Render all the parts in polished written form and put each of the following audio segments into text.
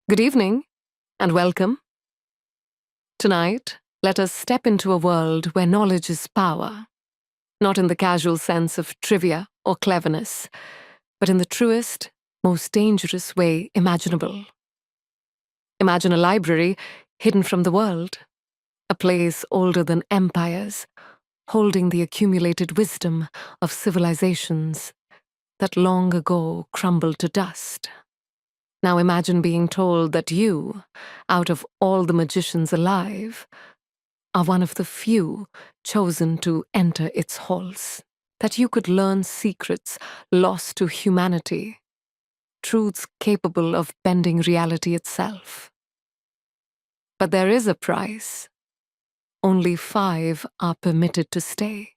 Good evening, and welcome. Tonight, let us step into a world where knowledge is power, not in the casual sense of trivia or cleverness, but in the truest, most dangerous way imaginable. Imagine a library hidden from the world, a place older than empires, holding the accumulated wisdom of civilizations that long ago crumbled to dust. Now imagine being told that you, out of all the magicians alive, are one of the few chosen to enter its halls, that you could learn secrets lost to humanity, truths capable of bending reality itself. But there is a price. Only 5 are permitted to stay.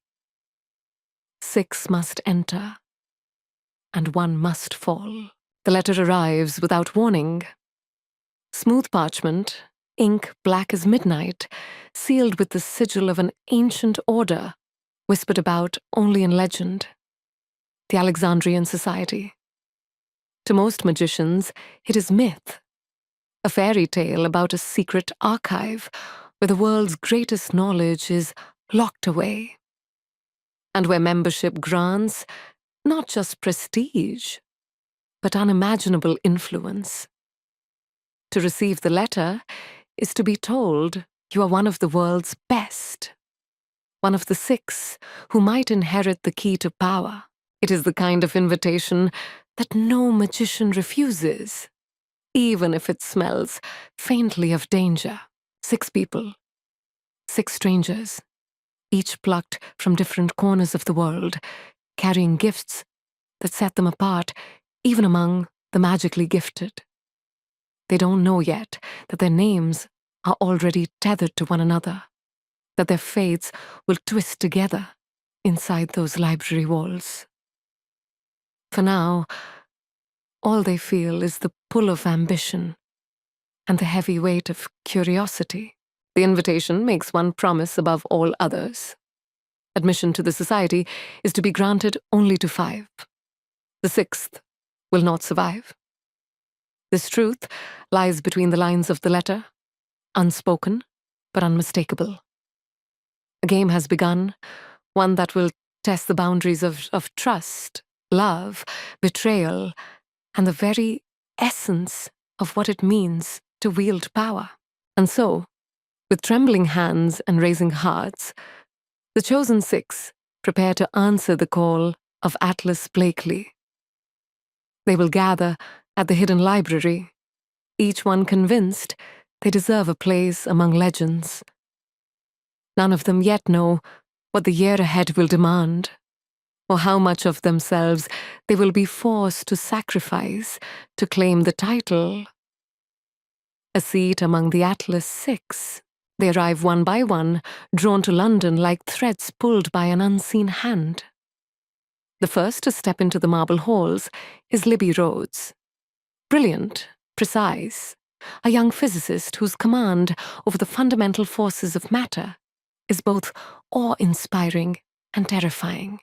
6 must enter, and 1 must fall. The letter arrives without warning. Smooth parchment, ink black as midnight, sealed with the sigil of an ancient order, whispered about only in legend. The Alexandrian Society. To most magicians, it is myth, a fairy tale about a secret archive where the world's greatest knowledge is locked away, and where membership grants not just prestige, but unimaginable influence. To receive the letter is to be told you are one of the world's best, one of the 6 who might inherit the key to power. It is the kind of invitation that no magician refuses, even if it smells faintly of danger. 6 people, 6 strangers, each plucked from different corners of the world, carrying gifts that set them apart even among the magically gifted. They don't know yet that their names are already tethered to one another, that their fates will twist together inside those library walls. For now, all they feel is the pull of ambition and the heavy weight of curiosity. The invitation makes one promise above all others. Admission to the society is to be granted only to 5. The 6th will not survive. This truth lies between the lines of the letter, unspoken but unmistakable. A game has begun, one that will test the boundaries of trust, love, betrayal, and the very essence of what it means to wield power. And so, with trembling hands and raising hearts, the chosen 6 prepare to answer the call of Atlas Blakely. They will gather at the hidden library, each one convinced they deserve a place among legends. None of them yet know what the year ahead will demand, or how much of themselves they will be forced to sacrifice to claim the title. A seat among the Atlas 6. They arrive one by one, drawn to London like threads pulled by an unseen hand. The first to step into the marble halls is Libby Rhodes. Brilliant, precise, a young physicist whose command over the fundamental forces of matter is both awe-inspiring and terrifying.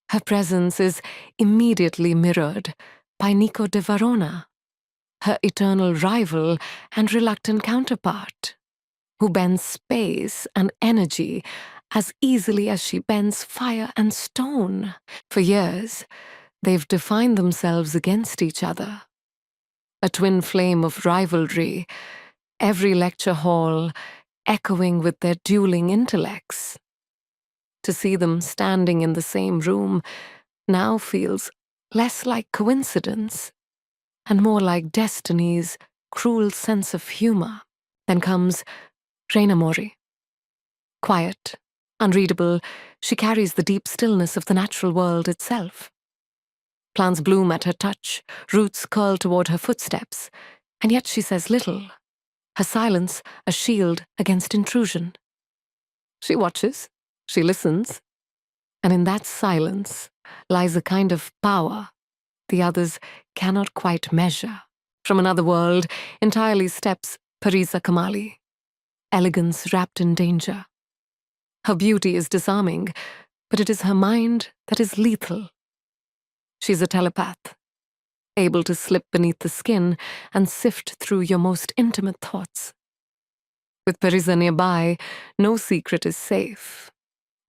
Her presence is immediately mirrored by Nico de Verona, her eternal rival and reluctant counterpart, who bends space and energy as easily as she bends fire and stone. For years, they've defined themselves against each other. A twin flame of rivalry, every lecture hall echoing with their dueling intellects. To see them standing in the same room now feels less like coincidence and more like destiny's cruel sense of humor. Then comes Reina. Quiet, unreadable, she carries the deep stillness of the natural world itself. Plants bloom at her touch, roots curl toward her footsteps, and yet she says little, her silence a shield against intrusion. She watches, she listens, and in that silence lies a kind of power the others cannot quite measure. From another world entirely steps Parisa Kamali, elegance wrapped in danger. Her beauty is disarming, but it is her mind that is lethal. She's a telepath, able to slip beneath the skin and sift through your most intimate thoughts. With Parisa nearby, no secret is safe,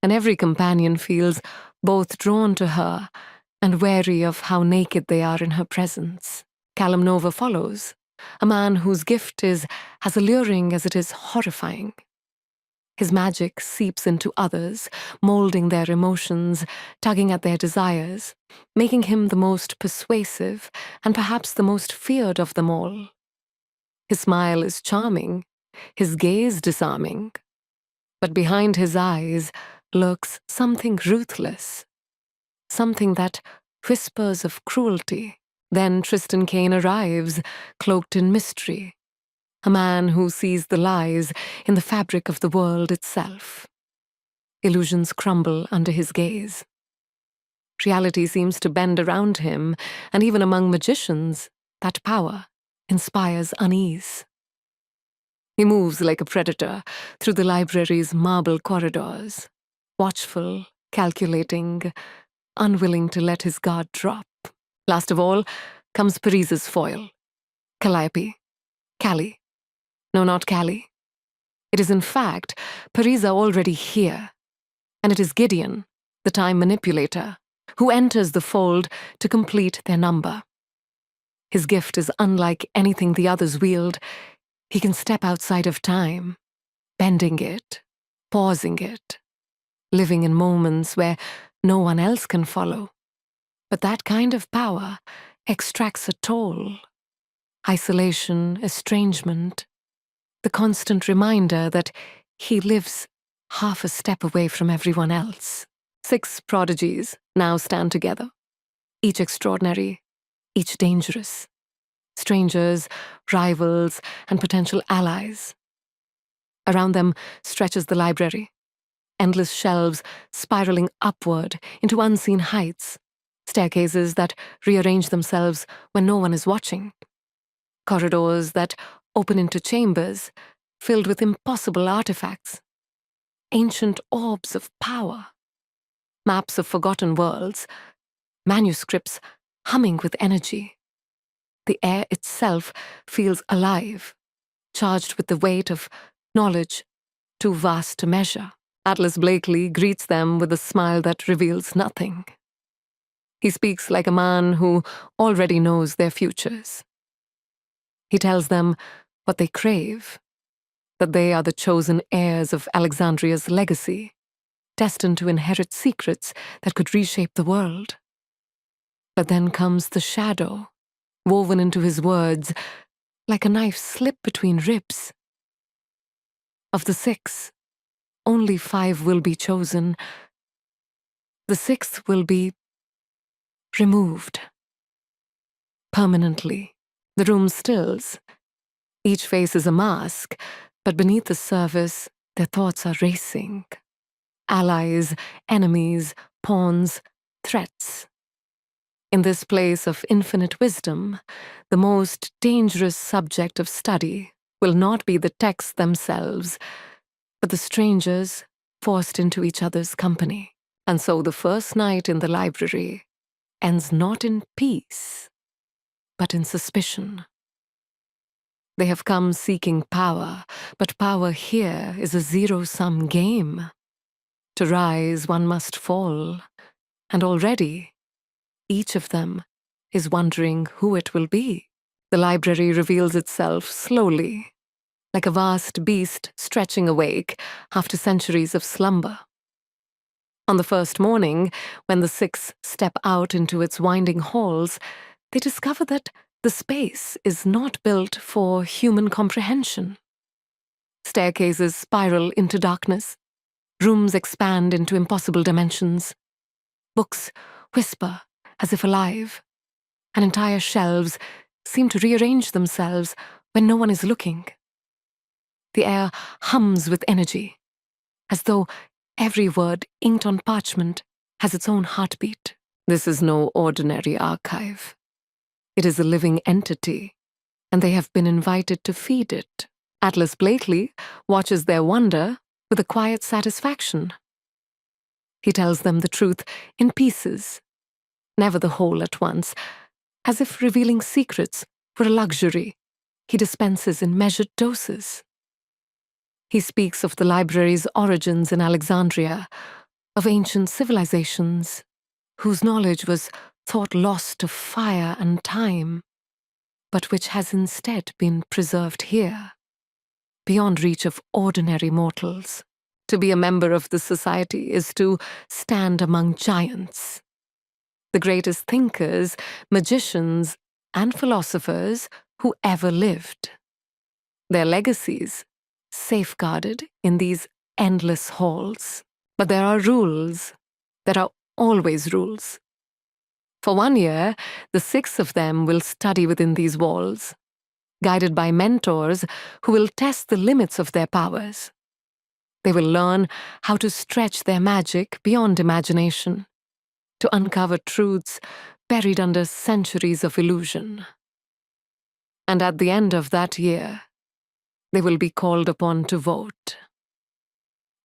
and every companion feels both drawn to her and wary of how naked they are in her presence. Callum follows, a man whose gift is as alluring as it is horrifying. His magic seeps into others, molding their emotions, tugging at their desires, making him the most persuasive and perhaps the most feared of them all. His smile is charming, his gaze disarming, but behind his eyes lurks something ruthless, something that whispers of cruelty. Then Tristan arrives, cloaked in mystery, a man who sees the lies in the fabric of the world itself. Illusions crumble under his gaze. Reality seems to bend around him, and even among magicians, that power inspires unease. He moves like a predator through the library's marble corridors, watchful, calculating, unwilling to let his guard drop. Last of all comes Parisa's foil, Calliope. Callie. No, not Callie. It is in fact Parisa already here, and it is Gideon, the time manipulator, who enters the fold to complete their number. His gift is unlike anything the others wield. He can step outside of time, bending it, pausing it, living in moments where no one else can follow. But that kind of power extracts a toll. Isolation, estrangement, the constant reminder that he lives half a step away from everyone else. 6 prodigies now stand together, each extraordinary, each dangerous. Strangers, rivals, and potential allies. Around them stretches the library, endless shelves spiraling upward into unseen heights, staircases that rearrange themselves when no one is watching, corridors that open into chambers filled with impossible artifacts, ancient orbs of power, maps of forgotten worlds, manuscripts humming with energy. The air itself feels alive, charged with the weight of knowledge too vast to measure. Atlas Blakely greets them with a smile that reveals nothing. He speaks like a man who already knows their futures. He tells them what they crave, that they are the chosen heirs of Alexandria's legacy, destined to inherit secrets that could reshape the world. But then comes the shadow, woven into his words like a knife slipped between ribs. Of the 6, only 5 will be chosen. The 6th will be removed. Permanently. The room stills. Each face is a mask, but beneath the surface, their thoughts are racing. Allies, enemies, pawns, threats. In this place of infinite wisdom, the most dangerous subject of study will not be the texts themselves, but the strangers forced into each other's company. And so the first night in the library ends not in peace, but in suspicion. They have come seeking power, but power here is a zero-sum game. To rise, one must fall, and already each of them is wondering who it will be. The library reveals itself slowly, like a vast beast stretching awake after centuries of slumber. On the first morning, when the 6 step out into its winding halls, they discover that the space is not built for human comprehension. Staircases spiral into darkness. Rooms expand into impossible dimensions. Books whisper as if alive, and entire shelves seem to rearrange themselves when no one is looking. The air hums with energy, as though every word inked on parchment has its own heartbeat. This is no ordinary archive. It is a living entity, and they have been invited to feed it. Atlas Blakely watches their wonder with a quiet satisfaction. He tells them the truth in pieces, never the whole at once, as if revealing secrets were a luxury he dispenses in measured doses. He speaks of the library's origins in Alexandria, of ancient civilizations whose knowledge was thought lost to fire and time, but which has instead been preserved here, beyond reach of ordinary mortals. To be a member of the society is to stand among giants, the greatest thinkers, magicians, and philosophers who ever lived. Their legacies safeguarded in these endless halls. But there are rules. There are always rules. For 1 year, the 6 of them will study within these walls, guided by mentors who will test the limits of their powers. They will learn how to stretch their magic beyond imagination, to uncover truths buried under centuries of illusion. And at the end of that year, they will be called upon to vote.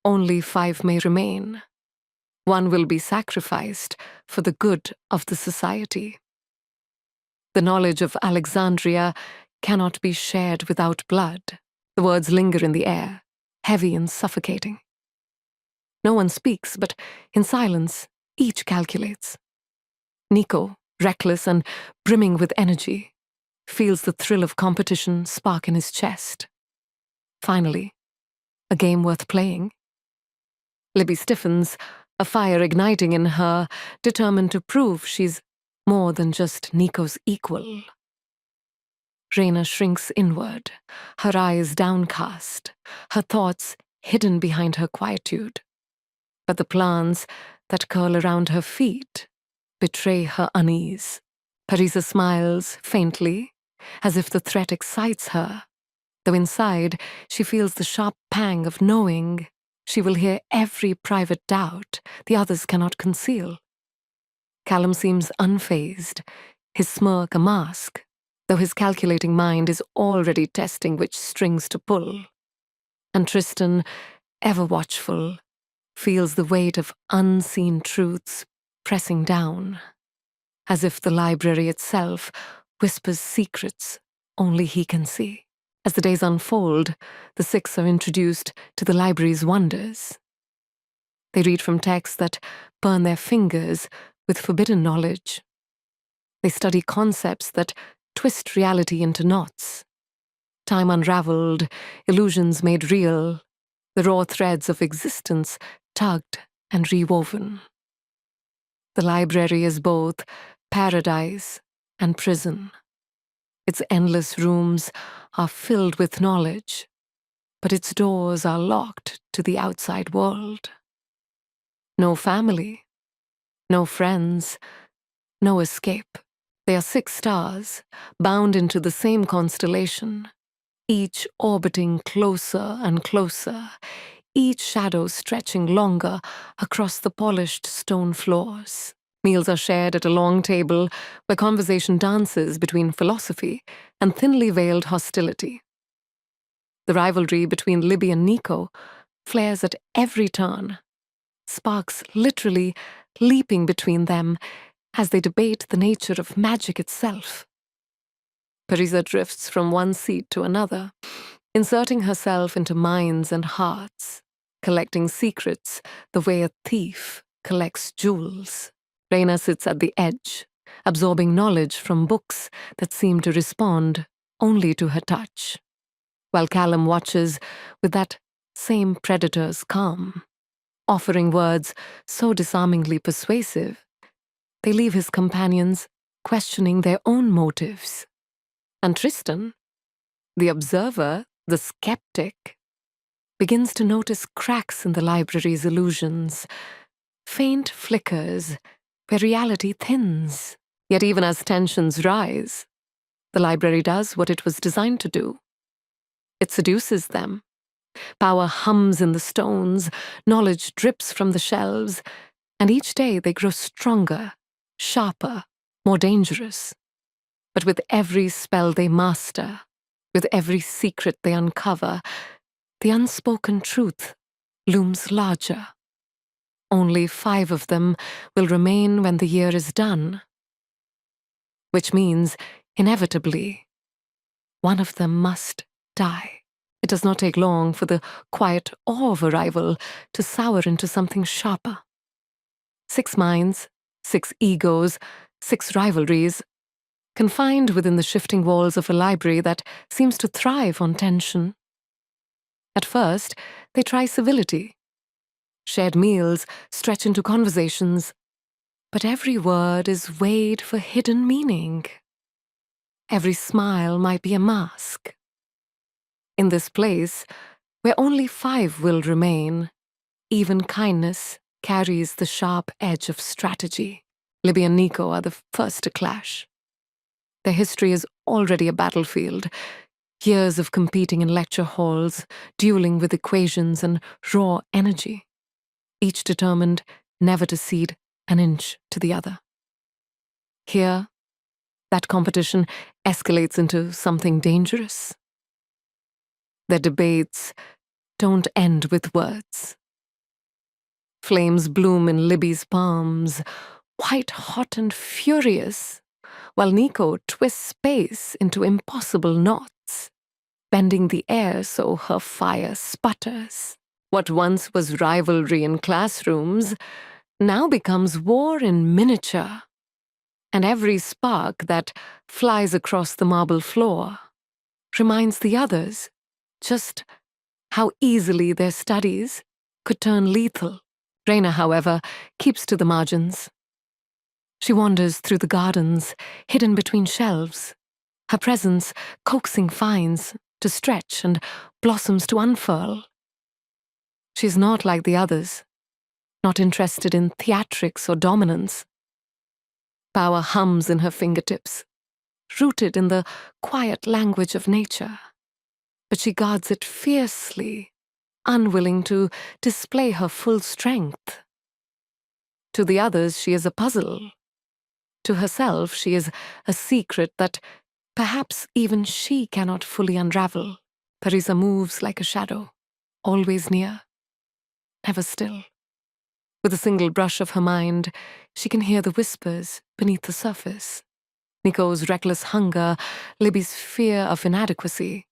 Only 5 may remain. 1 will be sacrificed for the good of the society. The knowledge of Alexandria cannot be shared without blood. The words linger in the air, heavy and suffocating. No one speaks, but in silence, each calculates. Nico, reckless and brimming with energy, feels the thrill of competition spark in his chest. Finally, a game worth playing. Libby stiffens, a fire igniting in her, determined to prove she's more than just Nico's equal. Reina shrinks inward, her eyes downcast, her thoughts hidden behind her quietude. But the plants that curl around her feet betray her unease. Parisa smiles faintly, as if the threat excites her, though inside she feels the sharp pang of knowing she will hear every private doubt the others cannot conceal. Callum seems unfazed, his smirk a mask, though his calculating mind is already testing which strings to pull. And Tristan, ever watchful, feels the weight of unseen truths pressing down, as if the library itself whispers secrets only he can see. As the days unfold, the 6 are introduced to the library's wonders. They read from texts that burn their fingers with forbidden knowledge. They study concepts that twist reality into knots. Time unraveled, illusions made real, the raw threads of existence tugged and rewoven. The library is both paradise and prison. Its endless rooms are filled with knowledge, but its doors are locked to the outside world. No family, no friends, no escape. They are 6 stars, bound into the same constellation, each orbiting closer and closer, each shadow stretching longer across the polished stone floors. Meals are shared at a long table where conversation dances between philosophy and thinly veiled hostility. The rivalry between Libby and Nico flares at every turn, sparks literally leaping between them as they debate the nature of magic itself. Parisa drifts from one seat to another, inserting herself into minds and hearts, collecting secrets the way a thief collects jewels. Reina sits at the edge, absorbing knowledge from books that seem to respond only to her touch, while Callum watches with that same predator's calm, offering words so disarmingly persuasive, they leave his companions questioning their own motives. And Tristan, the observer, the skeptic, begins to notice cracks in the library's illusions, faint flickers where reality thins. Yet even as tensions rise, the library does what it was designed to do. It seduces them. Power hums in the stones, knowledge drips from the shelves, and each day they grow stronger, sharper, more dangerous. But with every spell they master, with every secret they uncover, the unspoken truth looms larger. Only 5 of them will remain when the year is done. which means, inevitably, one of them must die. It does not take long for the quiet awe of a rival to sour into something sharper. 6 minds, 6 egos, 6 rivalries, confined within the shifting walls of a library that seems to thrive on tension. At first, they try civility. Shared meals stretch into conversations, but every word is weighed for hidden meaning. Every smile might be a mask. In this place, where only 5 will remain, even kindness carries the sharp edge of strategy. Libby and Nico are the first to clash. Their history is already a battlefield. Years of competing in lecture halls, dueling with equations and raw energy, each determined never to cede an inch to the other. Here, that competition escalates into something dangerous. Their debates don't end with words. Flames bloom in Libby's palms, white hot and furious, while Nico twists space into impossible knots, bending the air so her fire sputters. What once was rivalry in classrooms now becomes war in miniature, and every spark that flies across the marble floor reminds the others just how easily their studies could turn lethal. Reina, however, keeps to the margins. She wanders through the gardens, hidden between shelves, her presence coaxing vines to stretch and blossoms to unfurl. She's not like the others, not interested in theatrics or dominance. Power hums in her fingertips, rooted in the quiet language of nature, but she guards it fiercely, unwilling to display her full strength. To the others, she is a puzzle. To herself, she is a secret that perhaps even she cannot fully unravel. Parisa moves like a shadow, always near, never still. With a single brush of her mind, she can hear the whispers beneath the surface. Nico's reckless hunger, Libby's fear of inadequacy,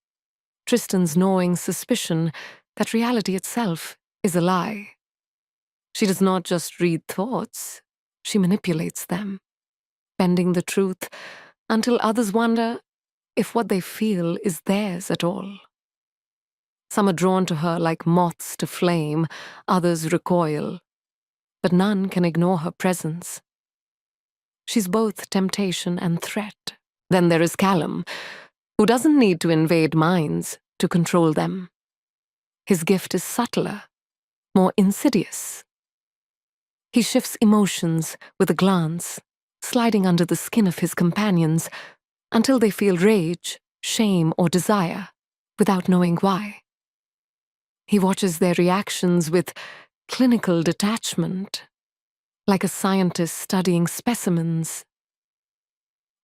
Tristan's gnawing suspicion that reality itself is a lie. She does not just read thoughts, she manipulates them, bending the truth until others wonder if what they feel is theirs at all. Some are drawn to her like moths to flame, others recoil, but none can ignore her presence. She's both temptation and threat. Then there is Callum, who doesn't need to invade minds to control them. His gift is subtler, more insidious. He shifts emotions with a glance, sliding under the skin of his companions until they feel rage, shame, or desire, without knowing why. He watches their reactions with clinical detachment, like a scientist studying specimens.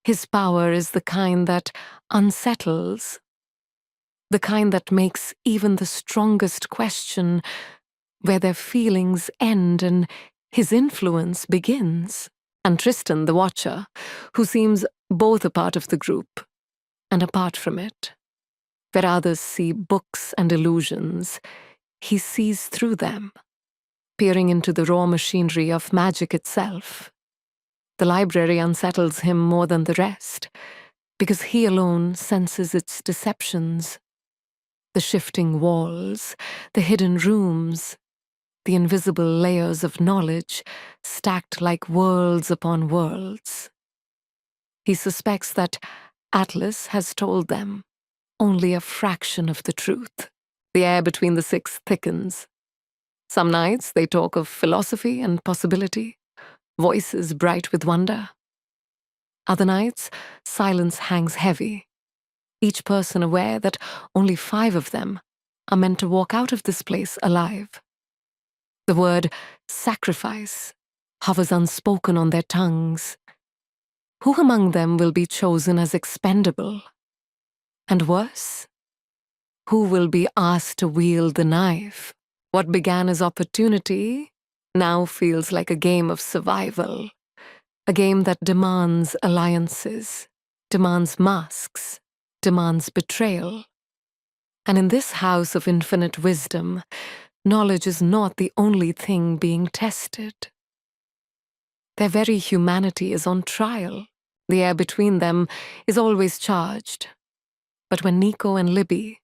His power is the kind that unsettles, the kind that makes even the strongest question where their feelings end and his influence begins. And Tristan, the watcher, who seems both a part of the group and apart from it. Where others see books and illusions, he sees through them, peering into the raw machinery of magic itself. The library unsettles him more than the rest, because he alone senses its deceptions. The shifting walls, the hidden rooms, the invisible layers of knowledge stacked like worlds upon worlds. He suspects that Atlas has told them only a fraction of the truth. The air between the 6 thickens. Some nights they talk of philosophy and possibility, voices bright with wonder. Other nights, silence hangs heavy, each person aware that only 5 of them are meant to walk out of this place alive. The word sacrifice hovers unspoken on their tongues. Who among them will be chosen as expendable? And worse, who will be asked to wield the knife? What began as opportunity now feels like a game of survival. A game that demands alliances, demands masks, demands betrayal. And in this house of infinite wisdom, knowledge is not the only thing being tested. Their very humanity is on trial. The air between them is always charged. But when Nico and Libby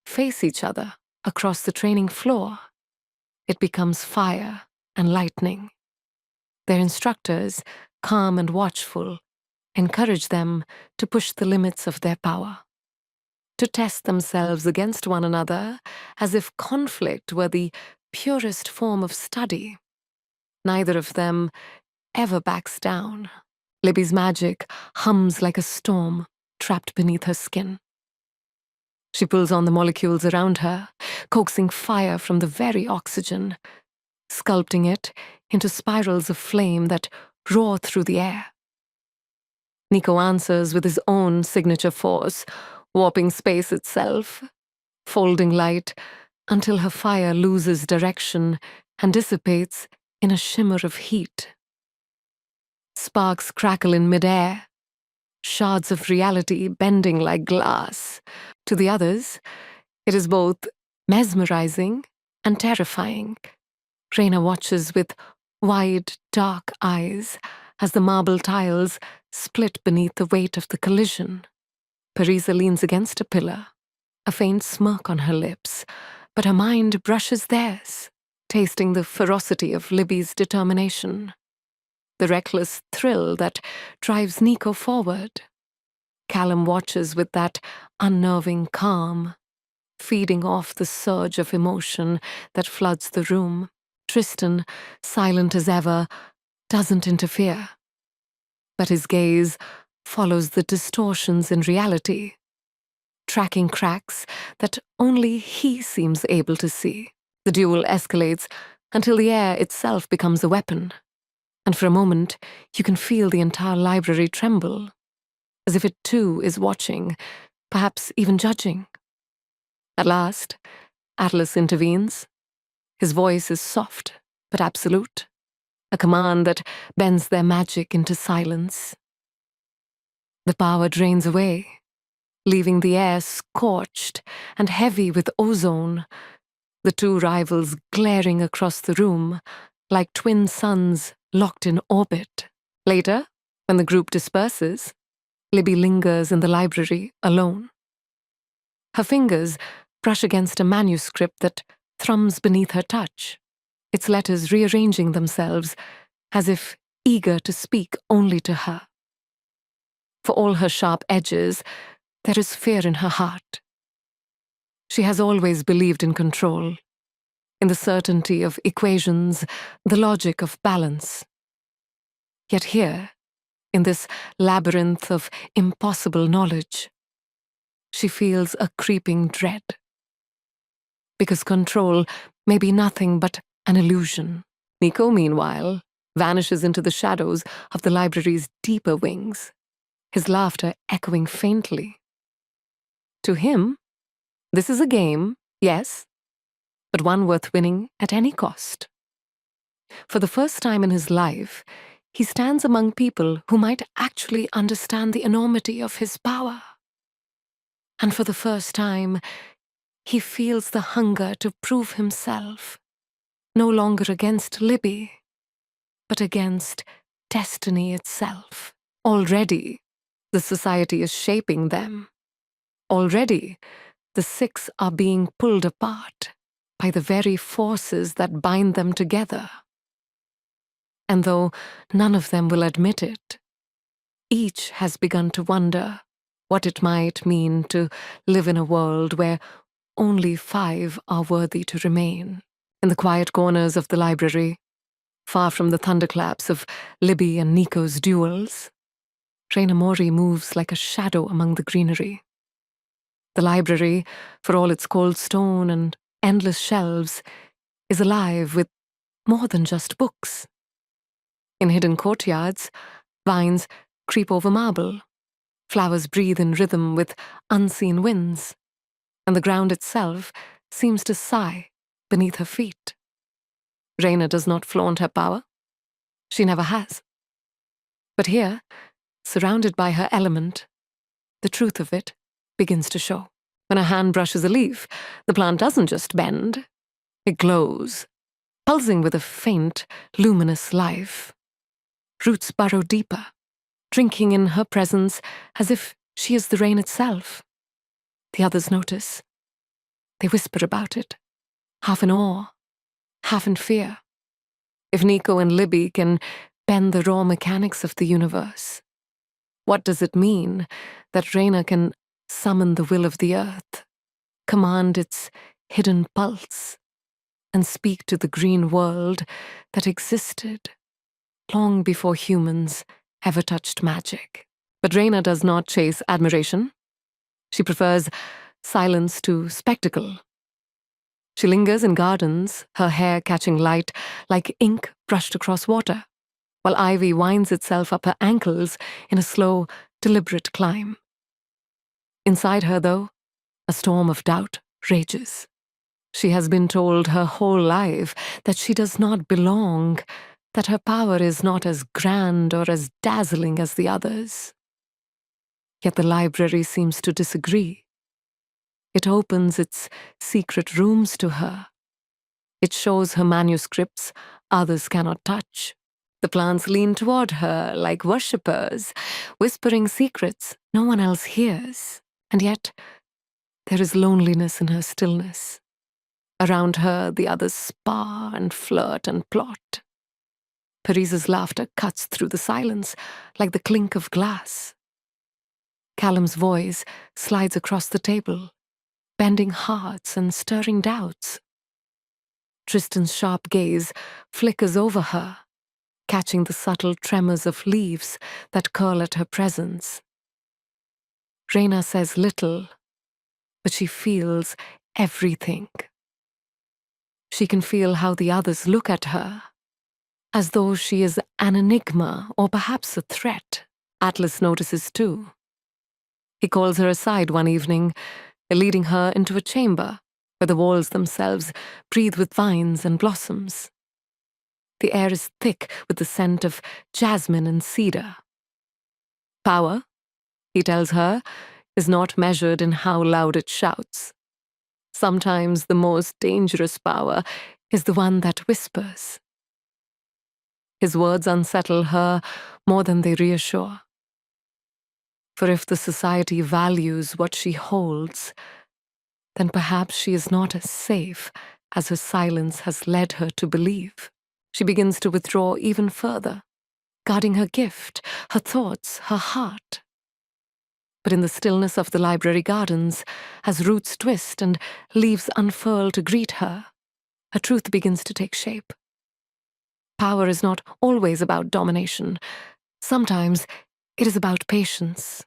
face each other across the training floor, it becomes fire and lightning. Their instructors, calm and watchful, encourage them to push the limits of their power, to test themselves against one another as if conflict were the purest form of study. Neither of them ever backs down. Libby's magic hums like a storm trapped beneath her skin. She pulls on the molecules around her, coaxing fire from the very oxygen, sculpting it into spirals of flame that roar through the air. Nico answers with his own signature force, warping space itself, folding light until her fire loses direction and dissipates in a shimmer of heat. Sparks crackle in midair, shards of reality bending like glass. To the others, it is both mesmerizing and terrifying. Reina watches with wide, dark eyes as the marble tiles split beneath the weight of the collision. Parisa leans against a pillar, a faint smirk on her lips, but her mind brushes theirs, tasting the ferocity of Libby's determination, the reckless thrill that drives Nico forward. Callum watches with that unnerving calm, feeding off the surge of emotion that floods the room. Tristan, silent as ever, doesn't interfere, but his gaze follows the distortions in reality, tracking cracks that only he seems able to see. The duel escalates until the air itself becomes a weapon, and for a moment you can feel the entire library tremble, as if it too is watching, perhaps even judging. At last, Atlas intervenes. His voice is soft but absolute, a command that bends their magic into silence. The power drains away, leaving the air scorched and heavy with ozone, the two rivals glaring across the room like twin suns locked in orbit. Later, when the group disperses, Libby lingers in the library alone. Her fingers brush against a manuscript that thrums beneath her touch, its letters rearranging themselves as if eager to speak only to her. For all her sharp edges, there is fear in her heart. She has always believed in control, in the certainty of equations, the logic of balance. Yet here, in this labyrinth of impossible knowledge, she feels a creeping dread. Because control may be nothing but an illusion. Nico, meanwhile, vanishes into the shadows of the library's deeper wings, his laughter echoing faintly. To him, this is a game, yes, but one worth winning at any cost. For the first time in his life, he stands among people who might actually understand the enormity of his power. And for the first time, he feels the hunger to prove himself, no longer against Libby, but against destiny itself. Already, the society is shaping them. Already, the six are being pulled apart by the very forces that bind them together. And though none of them will admit it, each has begun to wonder what it might mean to live in a world where only 5 are worthy to remain. In the quiet corners of the library, far from the thunderclaps of Libby and Nico's duels, Reina moves like a shadow among the greenery. The library, for all its cold stone and endless shelves, is alive with more than just books. In hidden courtyards, vines creep over marble, flowers breathe in rhythm with unseen winds, and the ground itself seems to sigh beneath her feet. Reina does not flaunt her power. She never has. But here, surrounded by her element, the truth of it begins to show. When her hand brushes a leaf, the plant doesn't just bend, it glows, pulsing with a faint, luminous life. Roots burrow deeper, drinking in her presence as if she is the rain itself. The others notice. They whisper about it, half in awe, half in fear. If Nico and Libby can bend the raw mechanics of the universe, what does it mean that Reina can summon the will of the earth, command its hidden pulse, and speak to the green world that existed long before humans ever touched magic? But Reina does not chase admiration. She prefers silence to spectacle. She lingers in gardens, her hair catching light like ink brushed across water, while ivy winds itself up her ankles in a slow, deliberate climb. Inside her, though, a storm of doubt rages. She has been told her whole life that she does not belong, that her power is not as grand or as dazzling as the others. Yet the library seems to disagree. It opens its secret rooms to her. It shows her manuscripts others cannot touch. The plants lean toward her like worshippers, whispering secrets no one else hears. And yet, there is loneliness in her stillness. Around her, the others spar and flirt and plot. Parisa's laughter cuts through the silence like the clink of glass. Callum's voice slides across the table, bending hearts and stirring doubts. Tristan's sharp gaze flickers over her, catching the subtle tremors of leaves that curl at her presence. Reina says little, but she feels everything. She can feel how the others look at her, as though she is an enigma or perhaps a threat. Atlas notices too. He calls her aside one evening, leading her into a chamber where the walls themselves breathe with vines and blossoms. The air is thick with the scent of jasmine and cedar. Power, he tells her, is not measured in how loud it shouts. Sometimes the most dangerous power is the one that whispers. His words unsettle her more than they reassure. For if the society values what she holds, then perhaps she is not as safe as her silence has led her to believe. She begins to withdraw even further, guarding her gift, her thoughts, her heart. But in the stillness of the library gardens, as roots twist and leaves unfurl to greet her, her truth begins to take shape. Power is not always about domination. Sometimes it is about patience.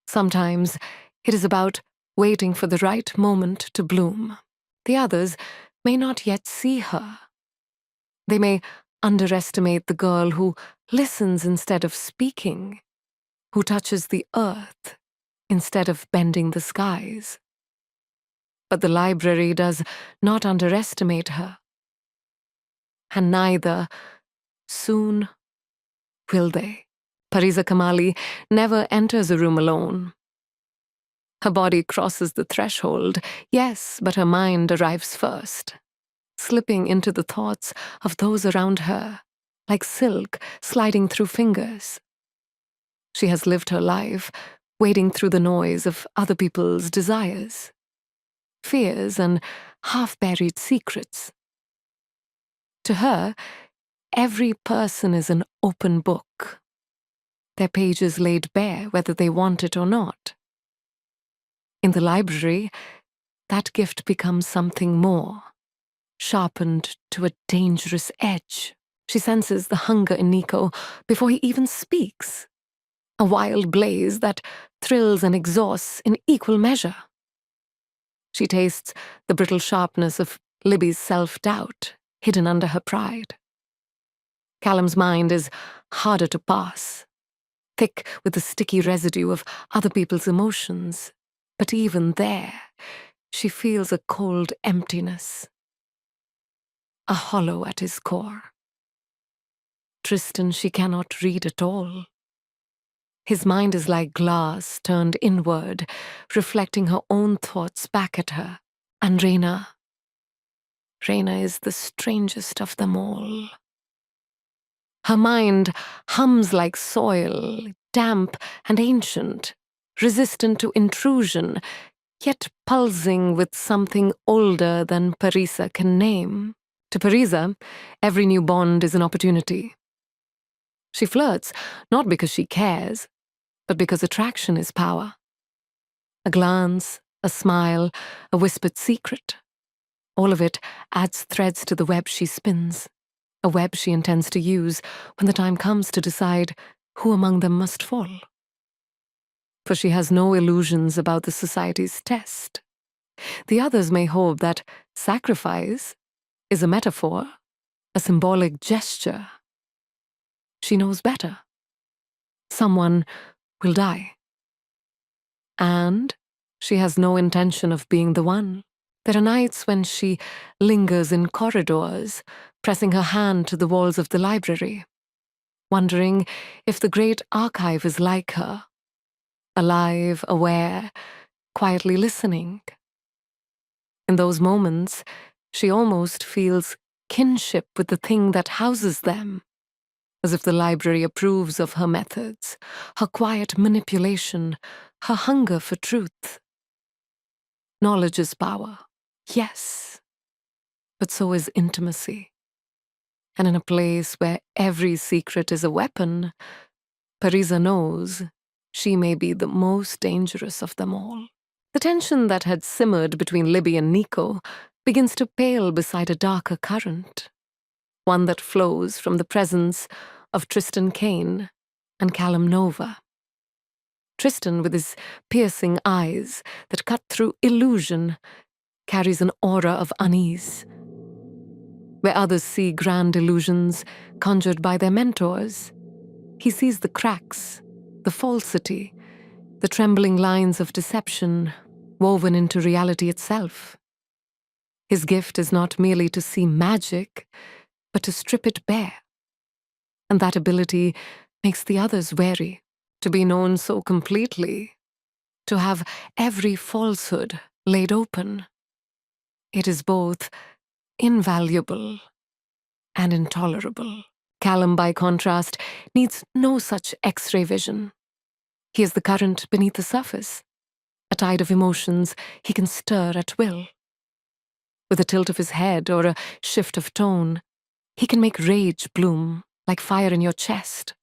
Sometimes it is about waiting for the right moment to bloom. The others may not yet see her. They may underestimate the girl who listens instead of speaking, who touches the earth instead of bending the skies. But the library does not underestimate her. And neither, soon, will they. Parisa Kamali never enters a room alone. Her body crosses the threshold, yes, but her mind arrives first, slipping into the thoughts of those around her, like silk sliding through fingers. She has lived her life, wading through the noise of other people's desires, fears, and half-buried secrets. To her, every person is an open book, their pages laid bare whether they want it or not. In the library, that gift becomes something more, sharpened to a dangerous edge. She senses the hunger in Nico before he even speaks, a wild blaze that thrills and exhausts in equal measure. She tastes the brittle sharpness of Libby's self-doubt, hidden under her pride. Callum's mind is harder to pass, thick with the sticky residue of other people's emotions. But even there, she feels a cold emptiness, a hollow at his core. Tristan she cannot read at all. His mind is like glass turned inward, reflecting her own thoughts back at her. And Reina is the strangest of them all. Her mind hums like soil, damp and ancient, resistant to intrusion, yet pulsing with something older than Parisa can name. To Parisa, every new bond is an opportunity. She flirts, not because she cares, but because attraction is power. A glance, a smile, a whispered secret. All of it adds threads to the web she spins, a web she intends to use when the time comes to decide who among them must fall. For she has no illusions about the society's test. The others may hope that sacrifice is a metaphor, a symbolic gesture. She knows better. Someone will die. And she has no intention of being the one. There are nights when she lingers in corridors, pressing her hand to the walls of the library, wondering if the great archive is like her, alive, aware, quietly listening. In those moments, she almost feels kinship with the thing that houses them, as if the library approves of her methods, her quiet manipulation, her hunger for truth. Knowledge is power, yes, but so is intimacy. And in a place where every secret is a weapon, Parisa knows she may be the most dangerous of them all. The tension that had simmered between Libby and Nico begins to pale beside a darker current, one that flows from the presence of Tristan Kane and Callum Nova. Tristan, with his piercing eyes that cut through illusion, carries an aura of unease. Where others see grand illusions conjured by their mentors, he sees the cracks, the falsity, the trembling lines of deception woven into reality itself. His gift is not merely to see magic, but to strip it bare. And that ability makes the others wary, to be known so completely, to have every falsehood laid open. It is both invaluable and intolerable. Callum, by contrast, needs no such X-ray vision. He is the current beneath the surface, a tide of emotions he can stir at will. With a tilt of his head or a shift of tone, he can make rage bloom like fire in your chest,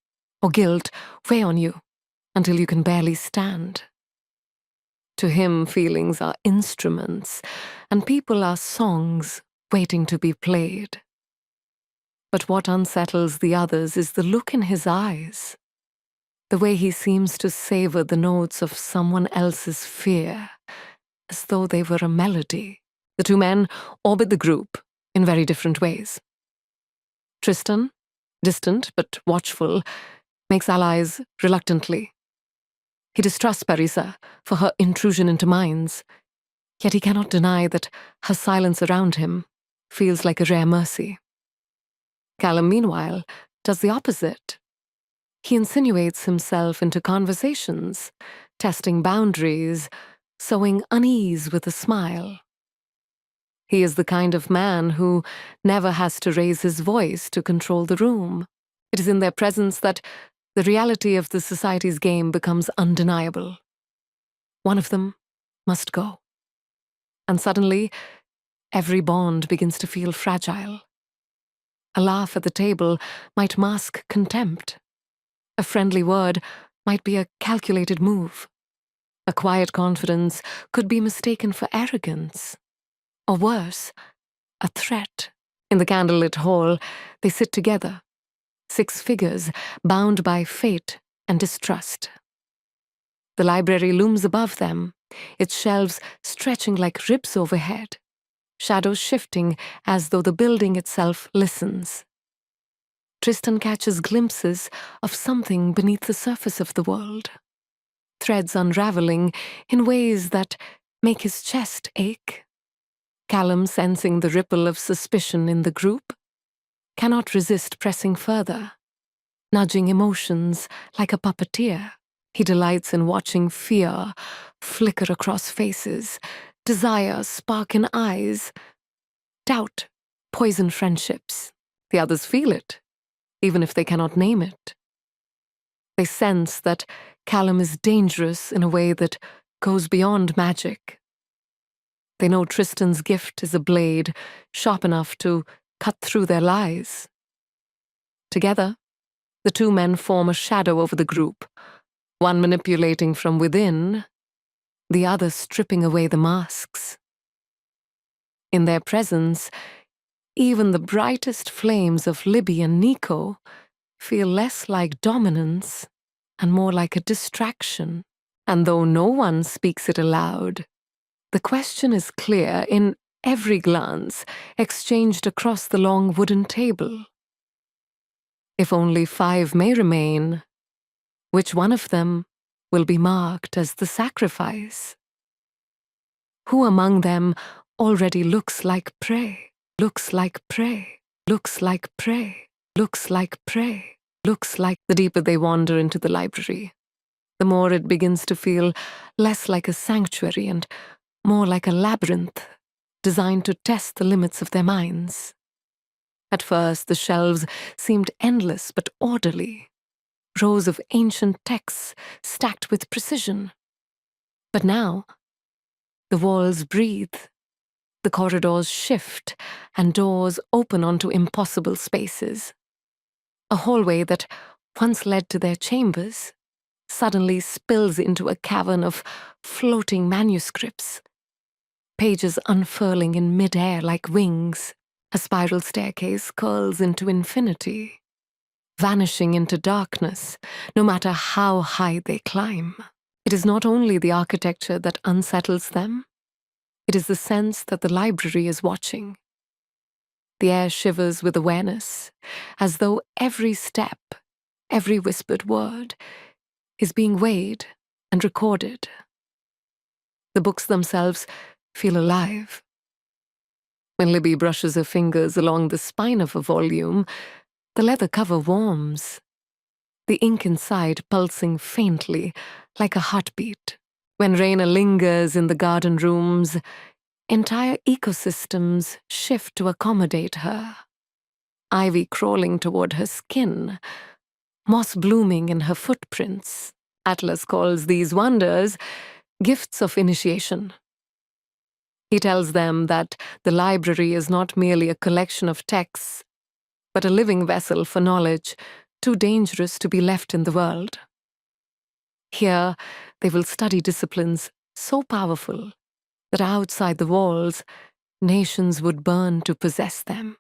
or guilt weigh on you until you can barely stand. To him, feelings are instruments, and people are songs waiting to be played. But what unsettles the others is the look in his eyes, the way he seems to savor the notes of someone else's fear, as though they were a melody. The two men orbit the group in very different ways. Tristan, distant but watchful, makes allies reluctantly. He distrusts Parisa for her intrusion into minds, yet he cannot deny that her silence around him feels like a rare mercy. Callum, meanwhile, does the opposite. He insinuates himself into conversations, testing boundaries, sowing unease with a smile. He is the kind of man who never has to raise his voice to control the room. It is in their presence that the reality of the society's game becomes undeniable. One of them must go. And suddenly, every bond begins to feel fragile. A laugh at the table might mask contempt. A friendly word might be a calculated move. A quiet confidence could be mistaken for arrogance. Or worse, a threat. In the candlelit hall, they sit together, 6 figures bound by fate and distrust. The library looms above them, its shelves stretching like ribs overhead, shadows shifting as though the building itself listens. Tristan catches glimpses of something beneath the surface of the world, threads unraveling in ways that make his chest ache. Callum, sensing the ripple of suspicion in the group, cannot resist pressing further. nudging emotions like a puppeteer. He delights in watching fear flicker across faces, desire spark in eyes, doubt poison friendships. The others feel it, even if they cannot name it. They sense that Callum is dangerous in a way that goes beyond magic. They know Tristan's gift is a blade sharp enough to cut through their lies. Together, the two men form a shadow over the group, one manipulating from within, the other stripping away the masks. In their presence, even the brightest flames of Libby and Nico feel less like dominance and more like a distraction. And though no one speaks it aloud, the question is clear in every glance exchanged across the long wooden table. If only 5 may remain, which one of them will be marked as the sacrifice? Who among them already looks like prey, looks like prey, looks like prey, looks like prey, looks like... The deeper they wander into the library, the more it begins to feel less like a sanctuary and more like a labyrinth designed to test the limits of their minds. At first, the shelves seemed endless but orderly, rows of ancient texts stacked with precision. But now, the walls breathe, the corridors shift, and doors open onto impossible spaces. A hallway that once led to their chambers suddenly spills into a cavern of floating manuscripts, pages unfurling in mid-air like wings. A spiral staircase curls into infinity, vanishing into darkness, no matter how high they climb. It is not only the architecture that unsettles them, it is the sense that the library is watching. The air shivers with awareness, as though every step, every whispered word, is being weighed and recorded. The books themselves feel alive. When Libby brushes her fingers along the spine of a volume, the leather cover warms, the ink inside pulsing faintly like a heartbeat. When Reina lingers in the garden rooms, entire ecosystems shift to accommodate her. Ivy crawling toward her skin, moss blooming in her footprints. Atlas calls these wonders gifts of initiation. He tells them that the library is not merely a collection of texts, but a living vessel for knowledge too dangerous to be left in the world. Here, they will study disciplines so powerful that outside the walls, nations would burn to possess them.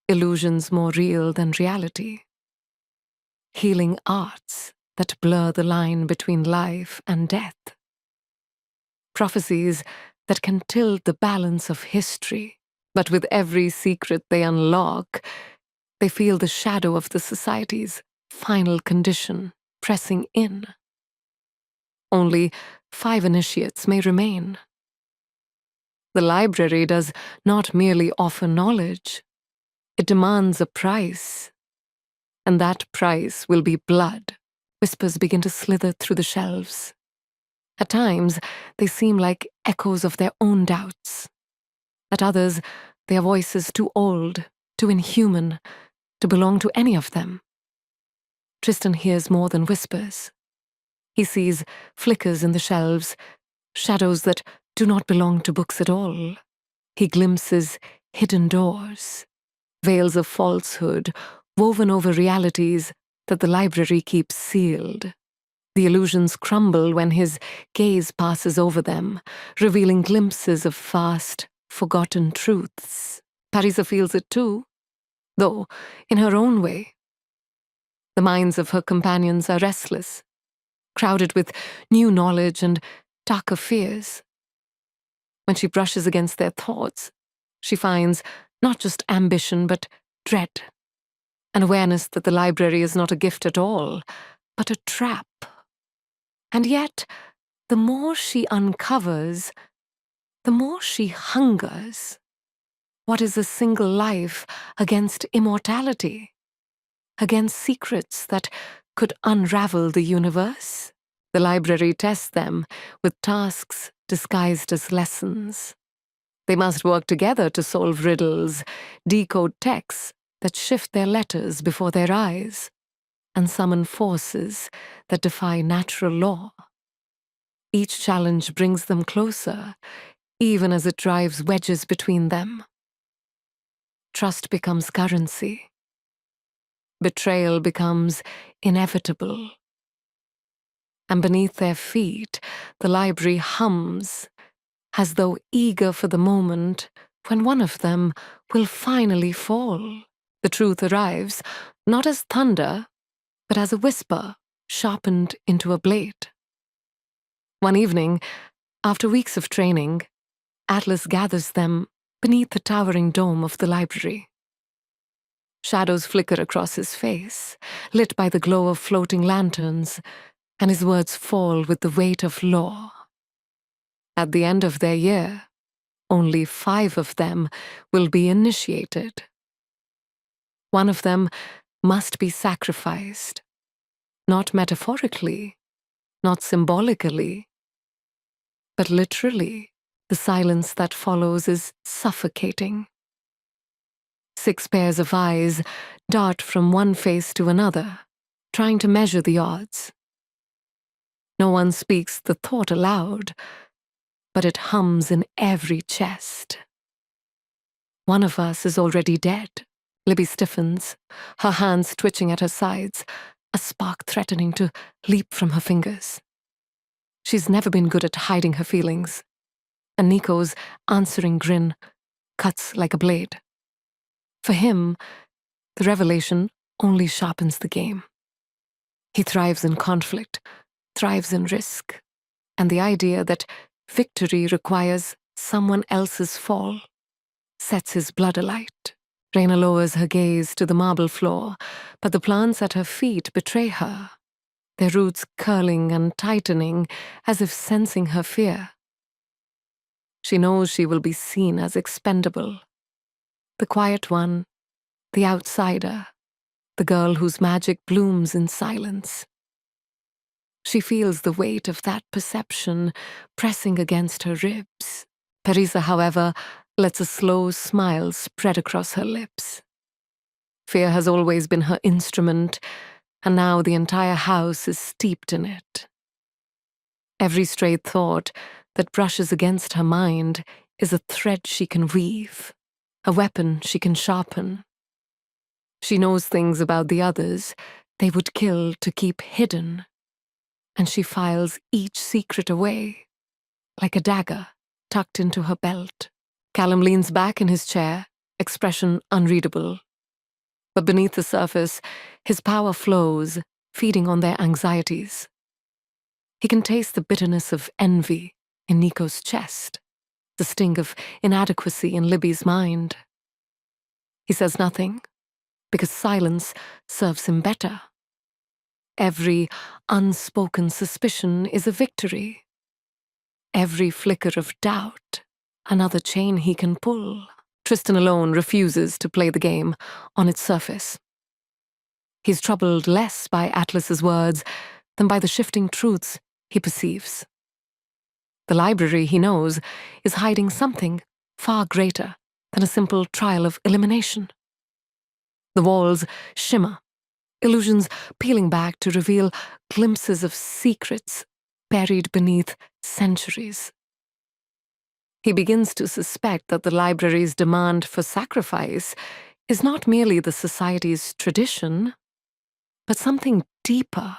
Illusions more real than reality. Healing arts that blur the line between life and death. Prophecies that can tilt the balance of history, but with every secret they unlock, they feel the shadow of the society's final condition pressing in. Only 5 initiates may remain. The library does not merely offer knowledge, it demands a price. And that price will be blood. Whispers begin to slither through the shelves. At times, they seem like echoes of their own doubts. At others, their voices too old, too inhuman, to belong to any of them. Tristan hears more than whispers. He sees flickers in the shelves, shadows that do not belong to books at all. He glimpses hidden doors, veils of falsehood woven over realities that the library keeps sealed. The illusions crumble when his gaze passes over them, revealing glimpses of vast, forgotten truths. Parisa feels it too, though in her own way. The minds of her companions are restless, crowded with new knowledge and darker fears. When she brushes against their thoughts, she finds not just ambition but dread, an awareness that the library is not a gift at all, but a trap. And yet, the more she uncovers, the more she hungers. What is a single life against immortality? against secrets that could unravel the universe. The library tests them with tasks disguised as lessons. They must work together to solve riddles, decode texts that shift their letters before their eyes, and summon forces that defy natural law. Each challenge brings them closer, even as it drives wedges between them. Trust becomes currency. Betrayal becomes inevitable. And beneath their feet, the library hums, as though eager for the moment when one of them will finally fall. The truth arrives, not as thunder, but as a whisper sharpened into a blade. One evening, after weeks of training, Atlas gathers them beneath the towering dome of the library. Shadows flicker across his face, lit by the glow of floating lanterns, and his words fall with the weight of law. At the end of their year, only 5 of them will be initiated. One of them must be sacrificed, not metaphorically, not symbolically, but literally. The silence that follows is suffocating. 6 pairs of eyes dart from one face to another, trying to measure the odds. No one speaks the thought aloud, but it hums in every chest. One of us is already dead. Libby stiffens, her hands twitching at her sides, a spark threatening to leap from her fingers. She's never been good at hiding her feelings, and Nico's answering grin cuts like a blade. For him, the revelation only sharpens the game. He thrives in conflict, thrives in risk, and the idea that victory requires someone else's fall sets his blood alight. Reina lowers her gaze to the marble floor, but the plants at her feet betray her, their roots curling and tightening as if sensing her fear. She knows she will be seen as expendable. The quiet one, the outsider, the girl whose magic blooms in silence. She feels the weight of that perception pressing against her ribs. Parisa, however, lets a slow smile spread across her lips. Fear has always been her instrument, and now the entire house is steeped in it. Every stray thought that brushes against her mind is a thread she can weave, a weapon she can sharpen. She knows things about the others they would kill to keep hidden, and she files each secret away, like a dagger tucked into her belt. Callum leans back in his chair, expression unreadable. But beneath the surface, his power flows, feeding on their anxieties. He can taste the bitterness of envy in Nico's chest, the sting of inadequacy in Libby's mind. He says nothing, because silence serves him better. Every unspoken suspicion is a victory. Every flicker of doubt, another chain he can pull. Tristan alone refuses to play the game on its surface. He's troubled less by Atlas's words than by the shifting truths he perceives. The library, he knows, is hiding something far greater than a simple trial of elimination. The walls shimmer, illusions peeling back to reveal glimpses of secrets buried beneath centuries. He begins to suspect that the library's demand for sacrifice is not merely the society's tradition, but something deeper,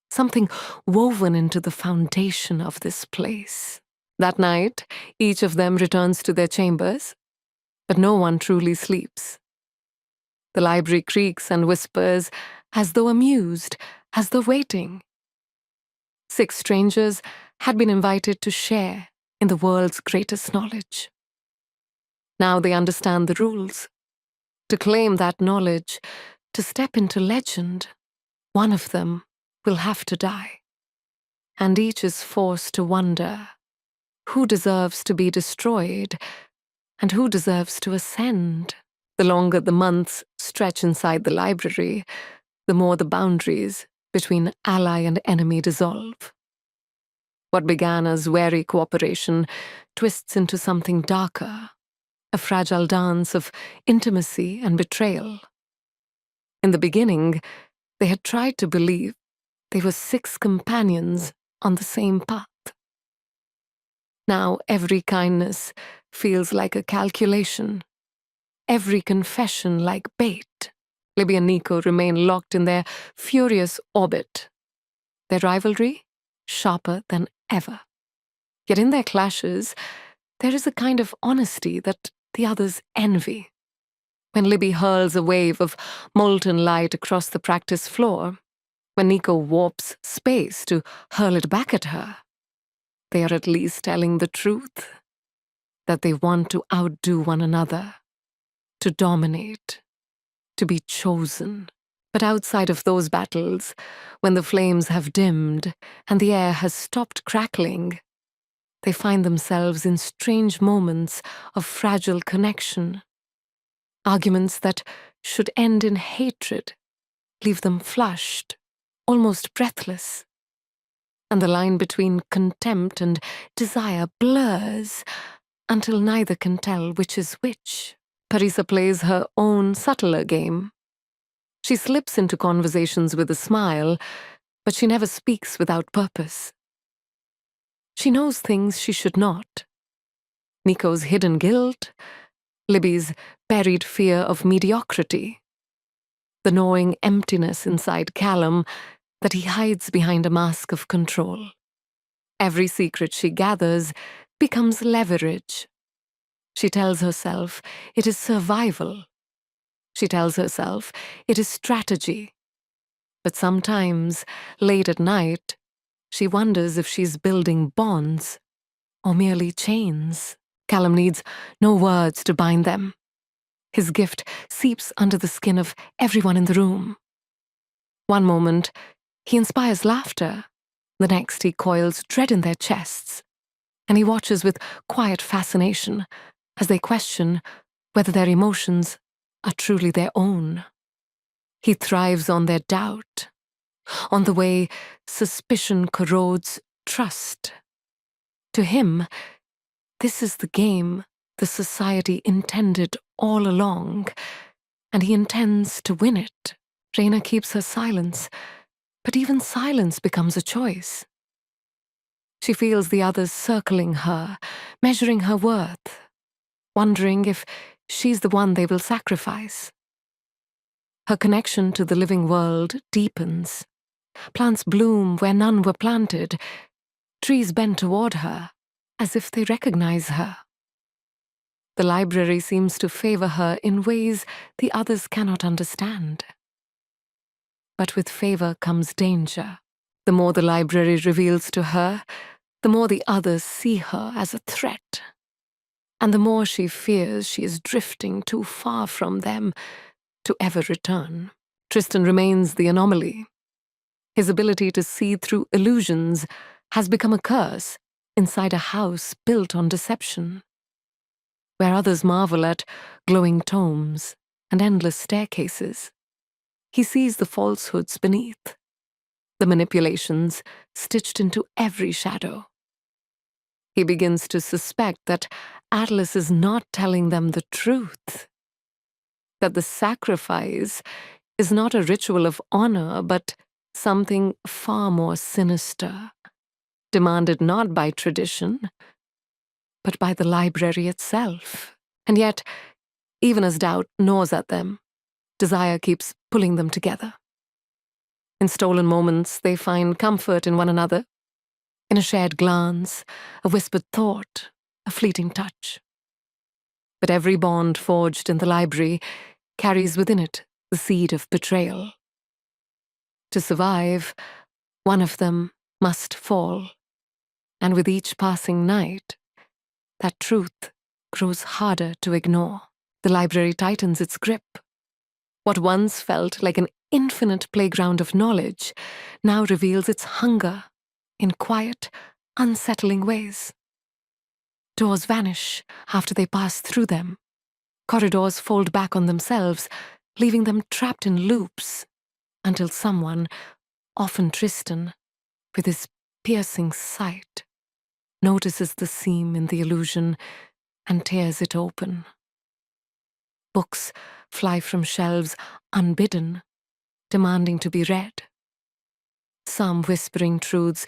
something woven into the foundation of this place. That night, each of them returns to their chambers, but no one truly sleeps. The library creaks and whispers, as though amused, as though waiting. 6 strangers had been invited to share in the world's greatest knowledge. Now they understand the rules. To claim that knowledge, to step into legend, one of them will have to die. And each is forced to wonder who deserves to be destroyed and who deserves to ascend. The longer the months stretch inside the library, the more the boundaries between ally and enemy dissolve. What began as wary cooperation twists into something darker, a fragile dance of intimacy and betrayal. In the beginning, they had tried to believe they were 6 companions on the same path. Now every kindness feels like a calculation, every confession like bait. Libby and Nico remain locked in their furious orbit, their rivalry sharper than ever. Yet in their clashes, there is a kind of honesty that the others envy. When Libby hurls a wave of molten light across the practice floor, when Nico warps space to hurl it back at her, they are at least telling the truth, that they want to outdo one another, to dominate, to be chosen. But outside of those battles, when the flames have dimmed and the air has stopped crackling, they find themselves in strange moments of fragile connection. Arguments that should end in hatred leave them flushed, almost breathless. And the line between contempt and desire blurs until neither can tell which is which. Parisa plays her own subtler game. She slips into conversations with a smile, but she never speaks without purpose. She knows things she should not. Nico's hidden guilt, Libby's buried fear of mediocrity, the gnawing emptiness inside Callum that he hides behind a mask of control. Every secret she gathers becomes leverage. She tells herself it is survival. She tells herself it is strategy. But sometimes, late at night, she wonders if she's building bonds or merely chains. Callum needs no words to bind them. His gift seeps under the skin of everyone in the room. One moment, he inspires laughter. The next, he coils dread in their chests. And he watches with quiet fascination as they question whether their emotions are truly their own. He thrives on their doubt, on the way suspicion corrodes trust. To him, this is the game the society intended all along, and he intends to win it. Reina keeps her silence, but even silence becomes a choice. She feels the others circling her, measuring her worth, wondering if she's the one they will sacrifice. Her connection to the living world deepens. Plants bloom where none were planted. Trees bend toward her, as if they recognize her. The library seems to favor her in ways the others cannot understand. But with favor comes danger. The more the library reveals to her, the more the others see her as a threat. And the more she fears she is drifting too far from them to ever return. Tristan remains the anomaly. His ability to see through illusions has become a curse inside a house built on deception. Where others marvel at glowing tomes and endless staircases, he sees the falsehoods beneath, the manipulations stitched into every shadow. He begins to suspect that Atlas is not telling them the truth, that the sacrifice is not a ritual of honor, but something far more sinister, demanded not by tradition, but by the library itself. And yet, even as doubt gnaws at them, desire keeps pulling them together. In stolen moments, they find comfort in one another, in a shared glance, a whispered thought, a fleeting touch. But every bond forged in the library carries within it the seed of betrayal. To survive, one of them must fall, and with each passing night, that truth grows harder to ignore. The library tightens its grip. What once felt like an infinite playground of knowledge now reveals its hunger in quiet, unsettling ways. Doors vanish after they pass through them. Corridors fold back on themselves, leaving them trapped in loops, until someone, often Tristan, with his piercing sight, notices the seam in the illusion and tears it open. Books fly from shelves unbidden, demanding to be read. Some whispering truths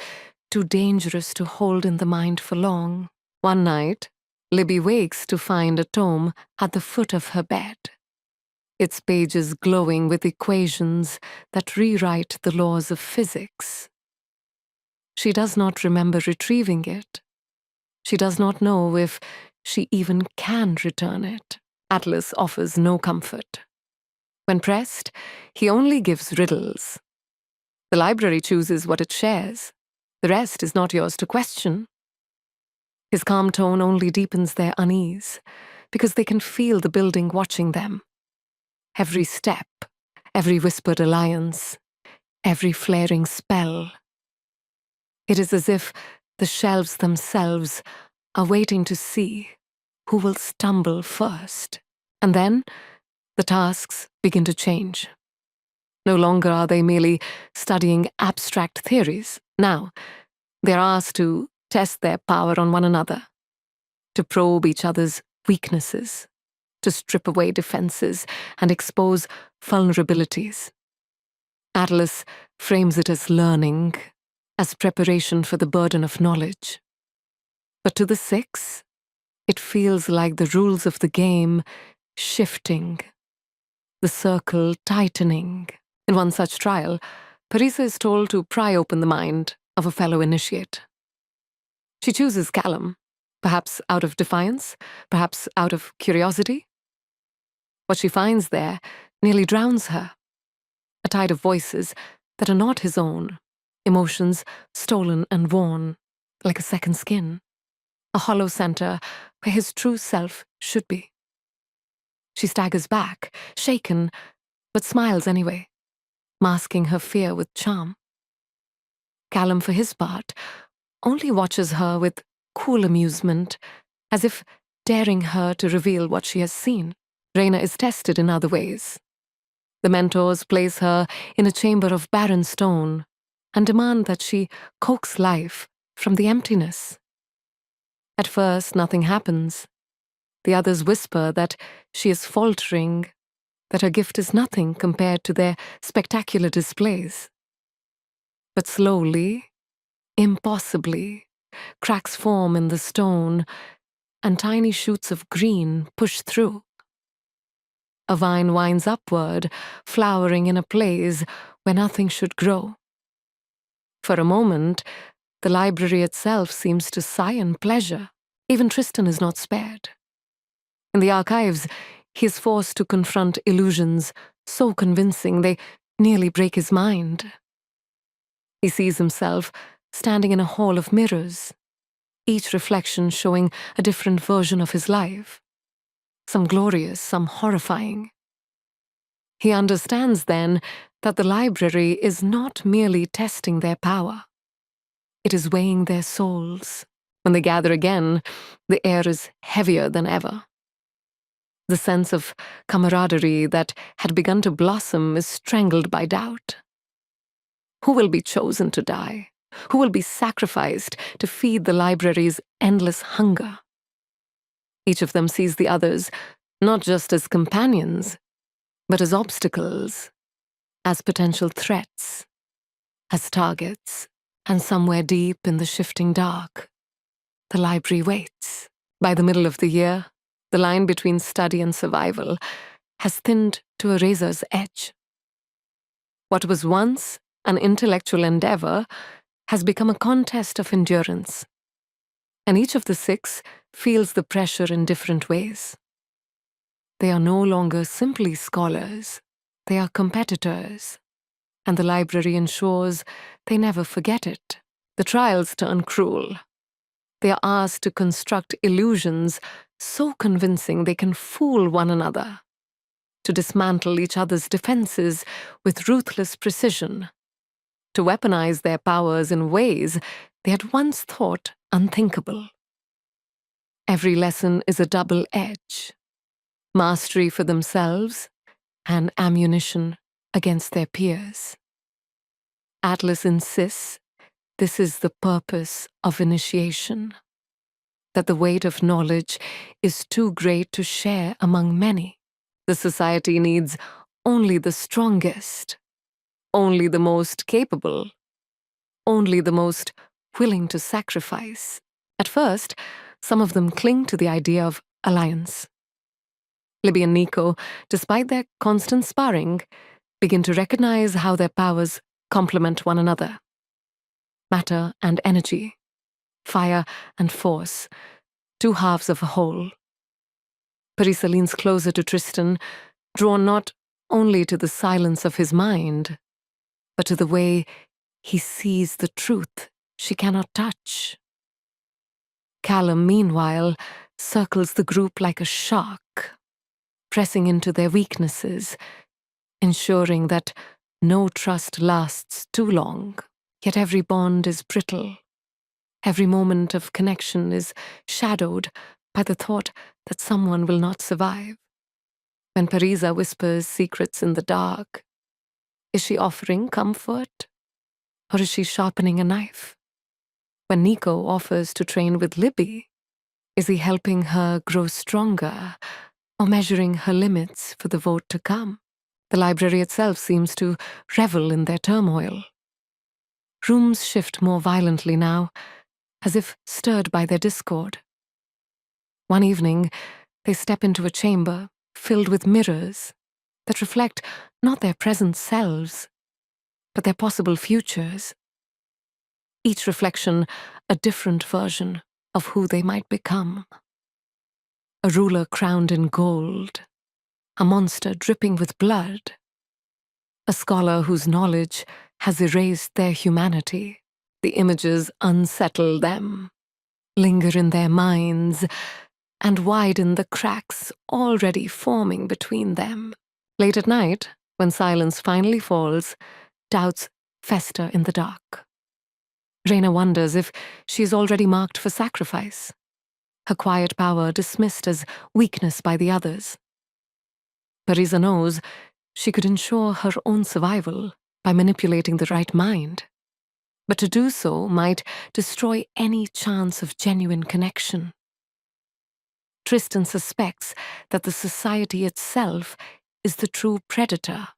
too dangerous to hold in the mind for long. One night, Libby wakes to find a tome at the foot of her bed, its pages glowing with equations that rewrite the laws of physics. She does not remember retrieving it. She does not know if she even can return it. Atlas offers no comfort. When pressed, he only gives riddles. The library chooses what it shares. The rest is not yours to question. His calm tone only deepens their unease, because they can feel the building watching them. Every step, every whispered alliance, every flaring spell. It is as if the shelves themselves are waiting to see who will stumble first. And then the tasks begin to change. No longer are they merely studying abstract theories. Now, they're asked to test their power on one another, to probe each other's weaknesses, to strip away defenses and expose vulnerabilities. Atlas frames it as learning, as preparation for the burden of knowledge. But to the six, it feels like the rules of the game shifting, the circle tightening. In one such trial, Parisa is told to pry open the mind of a fellow initiate. She chooses Callum, perhaps out of defiance, perhaps out of curiosity. What she finds there nearly drowns her. A tide of voices that are not his own, emotions stolen and worn, like a second skin, a hollow center where his true self should be. She staggers back, shaken, but smiles anyway, masking her fear with charm. Callum, for his part, only watches her with cool amusement, as if daring her to reveal what she has seen. Reina is tested in other ways. The mentors place her in a chamber of barren stone and demand that she coax life from the emptiness. At first, nothing happens. The others whisper that she is faltering, that her gift is nothing compared to their spectacular displays. But slowly, impossibly, cracks form in the stone, and tiny shoots of green push through. A vine winds upward, flowering in a place where nothing should grow. For a moment, the library itself seems to sigh in pleasure. Even Tristan is not spared. In the archives, he is forced to confront illusions so convincing they nearly break his mind. He sees himself standing in a hall of mirrors, each reflection showing a different version of his life, some glorious, some horrifying. He understands then that the library is not merely testing their power. It is weighing their souls. When they gather again, the air is heavier than ever. The sense of camaraderie that had begun to blossom is strangled by doubt. Who will be chosen to die? Who will be sacrificed to feed the library's endless hunger? Each of them sees the others not just as companions, but as obstacles, as potential threats, as targets. And somewhere deep in the shifting dark, the library waits. By the middle of the year, the line between study and survival has thinned to a razor's edge. What was once an intellectual endeavor has become a contest of endurance, and each of the six feels the pressure in different ways. They are no longer simply scholars, they are competitors, and the library ensures they never forget it. The trials turn cruel. They are asked to construct illusions so convincing they can fool one another, to dismantle each other's defenses with ruthless precision, to weaponize their powers in ways they had once thought unthinkable. Every lesson is a double edge. mastery for themselves, and ammunition against their peers. Atlas insists this is the purpose of initiation, that the weight of knowledge is too great to share among many. The society needs only the strongest, only the most capable, only the most willing to sacrifice. At first, some of them cling to the idea of alliance. Libby and Nico, despite their constant sparring, begin to recognize how their powers complement one another. Matter and energy, fire and force, two halves of a whole. Parisa leans closer to Tristan, drawn not only to the silence of his mind, but to the way he sees the truth she cannot touch. Callum, meanwhile, circles the group like a shark, pressing into their weaknesses, ensuring that no trust lasts too long. Yet every bond is brittle. Every moment of connection is shadowed by the thought that someone will not survive. When Parisa whispers secrets in the dark, is she offering comfort, or is she sharpening a knife? When Nico offers to train with Libby, is he helping her grow stronger, or measuring her limits for the vote to come? The library itself seems to revel in their turmoil. Rooms shift more violently now, as if stirred by their discord. One evening, they step into a chamber filled with mirrors that reflect not their present selves, but their possible futures. Each reflection a different version of who they might become. A ruler crowned in gold, a monster dripping with blood, a scholar whose knowledge has erased their humanity. The images unsettle them, linger in their minds, and widen the cracks already forming between them. Late at night, when silence finally falls, doubts fester in the dark. Reina wonders if she is already marked for sacrifice, her quiet power dismissed as weakness by the others. Parisa knows she could ensure her own survival by manipulating the right mind, but to do so might destroy any chance of genuine connection. Tristan suspects that the society itself is the true predator,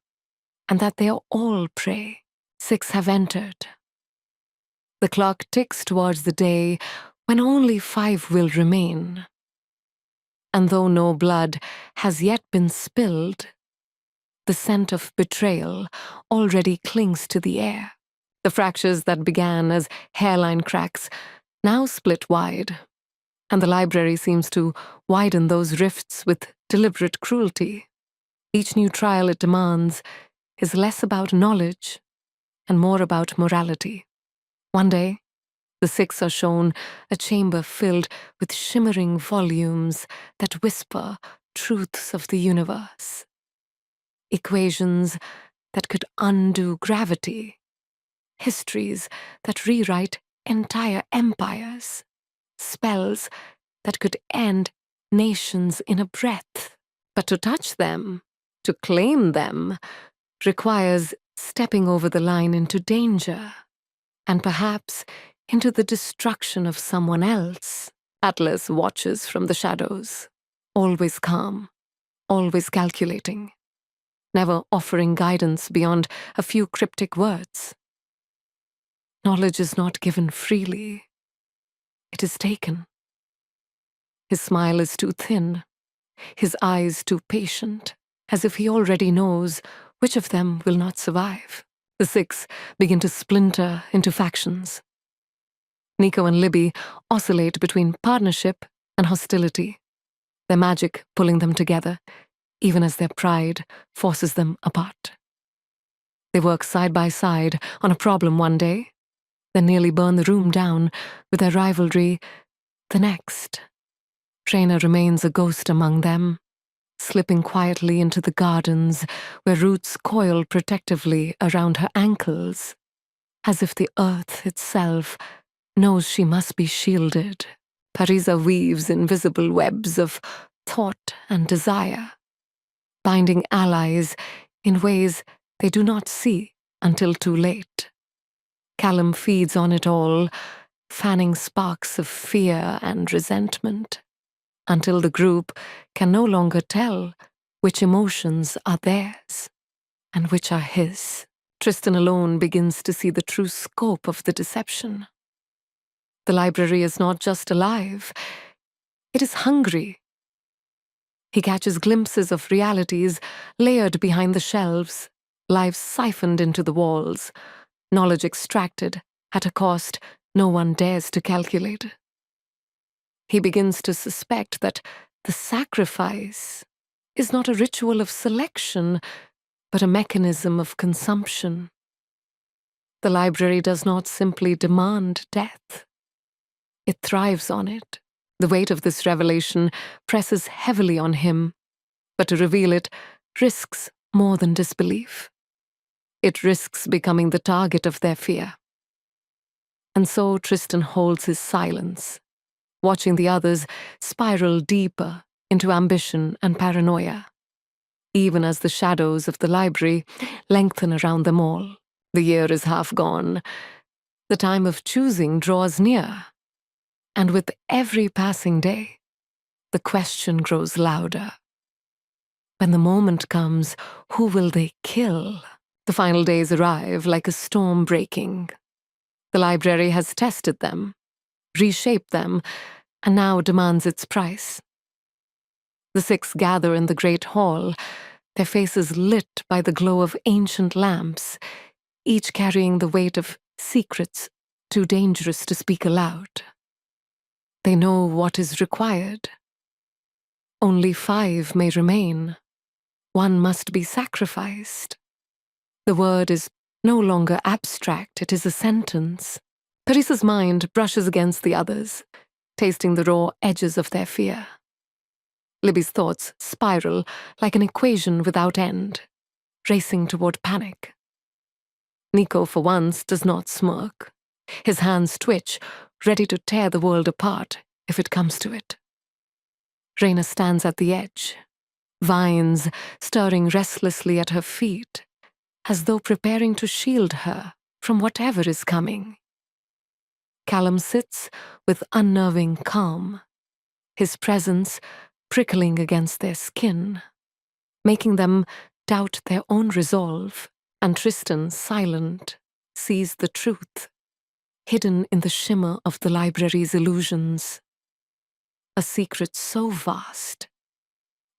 and that they are all prey. 6 have entered. The clock ticks towards the day when only 5 will remain. And though no blood has yet been spilled, the scent of betrayal already clings to the air. The fractures that began as hairline cracks now split wide, and the library seems to widen those rifts with deliberate cruelty. Each new trial it demands is less about knowledge and more about morality. One day, the 6 are shown a chamber filled with shimmering volumes that whisper truths of the universe. Equations that could undo gravity. Histories that rewrite entire empires. Spells that could end nations in a breath. But to touch them, to claim them, requires stepping over the line into danger, and perhaps into the destruction of someone else. Atlas watches from the shadows, always calm, always calculating, never offering guidance beyond a few cryptic words. Knowledge is not given freely. It is taken. His smile is too thin, his eyes too patient, as if he already knows which of them will not survive. The 6 begin to splinter into factions. Nico and Libby oscillate between partnership and hostility, their magic pulling them together, even as their pride forces them apart. They work side by side on a problem one day, then nearly burn the room down with their rivalry the next. Reina remains a ghost among them, slipping quietly into the gardens where roots coil protectively around her ankles, as if the earth itself knows she must be shielded. Parisa weaves invisible webs of thought and desire, binding allies in ways they do not see until too late. Callum feeds on it all, fanning sparks of fear and resentment, until the group can no longer tell which emotions are theirs and which are his. Tristan alone begins to see the true scope of the deception. The library is not just alive, it is hungry. He catches glimpses of realities layered behind the shelves, lives siphoned into the walls, knowledge extracted at a cost no one dares to calculate. He begins to suspect that the sacrifice is not a ritual of selection, but a mechanism of consumption. The library does not simply demand death. It thrives on it. The weight of this revelation presses heavily on him, but to reveal it risks more than disbelief. It risks becoming the target of their fear. And so Tristan holds his silence, watching the others spiral deeper into ambition and paranoia, even as the shadows of the library lengthen around them all. The year is half gone. The time of choosing draws near. And with every passing day, the question grows louder. When the moment comes, who will they kill? The final days arrive like a storm breaking. The library has tested them, reshaped them, and now demands its price. The six gather in the great hall, their faces lit by the glow of ancient lamps, each carrying the weight of secrets too dangerous to speak aloud. They know what is required. Only 5 may remain. One must be sacrificed. The word is no longer abstract, it is a sentence. Parisa's mind brushes against the others, tasting the raw edges of their fear. Libby's thoughts spiral like an equation without end, racing toward panic. Nico, for once, does not smirk. His hands twitch, ready to tear the world apart if it comes to it. Reina stands at the edge, vines stirring restlessly at her feet, as though preparing to shield her from whatever is coming. Callum sits with unnerving calm, his presence prickling against their skin, making them doubt their own resolve, and Tristan, silent, sees the truth, hidden in the shimmer of the library's illusions. A secret so vast,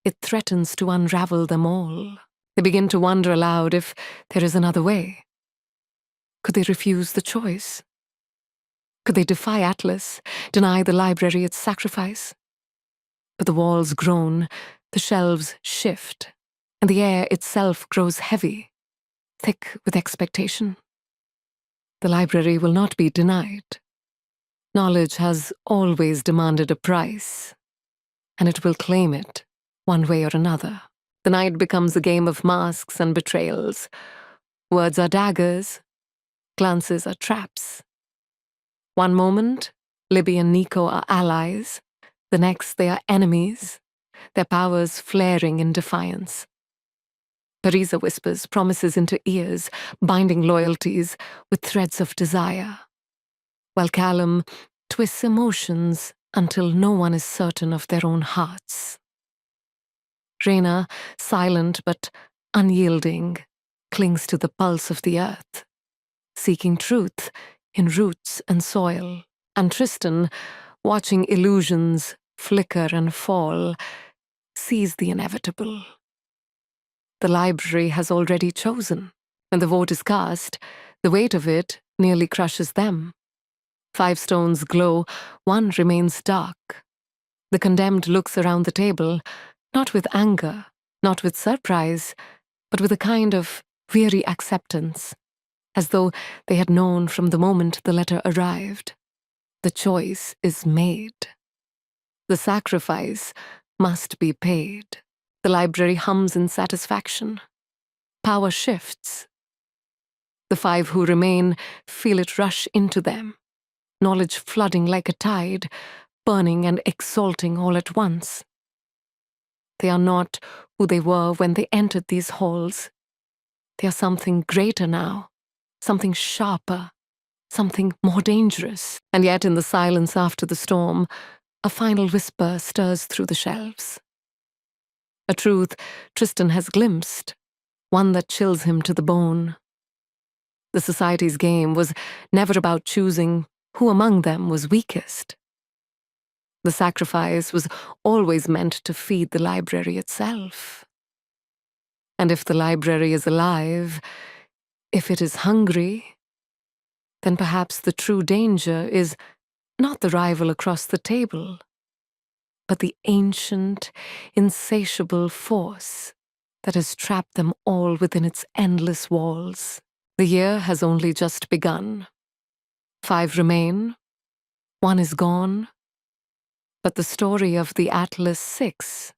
it threatens to unravel them all. They begin to wonder aloud if there is another way. Could they refuse the choice? Could they defy Atlas, deny the library its sacrifice? But the walls groan, the shelves shift, and the air itself grows heavy, thick with expectation. The library will not be denied. Knowledge has always demanded a price, and it will claim it, one way or another. The night becomes a game of masks and betrayals. Words are daggers, glances are traps. One moment, Libby and Nico are allies. The next, they are enemies, their powers flaring in defiance. Parisa whispers promises into ears, binding loyalties with threads of desire, while Callum twists emotions until no one is certain of their own hearts. Reina, silent but unyielding, clings to the pulse of the earth, seeking truth in roots and soil, and Tristan, watching illusions flicker and fall, sees the inevitable. The library has already chosen. When the vote is cast, the weight of it nearly crushes them. 5 stones glow, one remains dark. The condemned looks around the table, not with anger, not with surprise, but with a kind of weary acceptance, as though they had known from the moment the letter arrived. The choice is made. The sacrifice must be paid. The library hums in satisfaction. Power shifts. The 5 who remain feel it rush into them, knowledge flooding like a tide, burning and exalting all at once. They are not who they were when they entered these halls. They are something greater now, something sharper, something more dangerous. And yet in the silence after the storm, a final whisper stirs through the shelves. A truth Tristan has glimpsed, one that chills him to the bone. The Society's game was never about choosing who among them was weakest. The sacrifice was always meant to feed the library itself. And if the library is alive, if it is hungry, then perhaps the true danger is not the rival across the table, but the ancient, insatiable force that has trapped them all within its endless walls. The year has only just begun. 5 remain, 1 is gone, but the story of the Atlas 6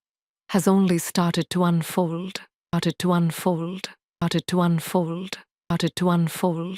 has only started to unfold, started to unfold, started to unfold, started to unfold.